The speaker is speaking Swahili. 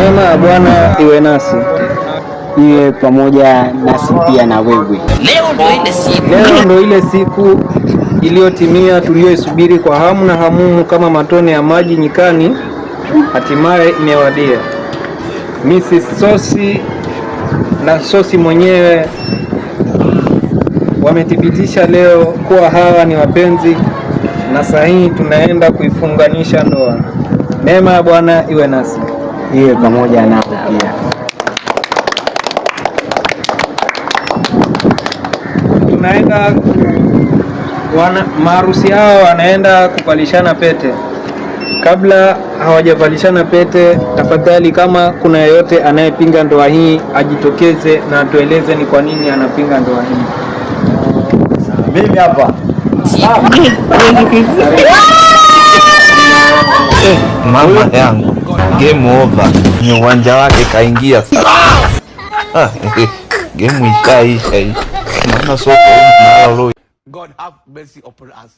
Neema ya Bwana iwe nasi, iwe pamoja nasi pia na wewe. Leo ndo ile siku iliyotimia tuliyoisubiri kwa hamu na hamumu kama matone ya maji nyikani, hatimaye imewadia. Mrs. Sosi na Sosi mwenyewe wamethibitisha leo kuwa hawa ni wapenzi, na sahihi tunaenda kuifunganisha ndoa. Neema ya Bwana iwe nasi, iwe pamoja nao pia. Tunaenda maharusi hao wanaenda kuvalishana pete. Kabla hawajavalishana pete, tafadhali kama kuna yeyote anayepinga ndoa hii ajitokeze na atueleze ni kwa nini anapinga ndoa hii. Mimi hapa. Mama yangu, game over. Ni uwanja wake kaingia sasa. Game ishaisha. Maana soko nalo. God have mercy upon us.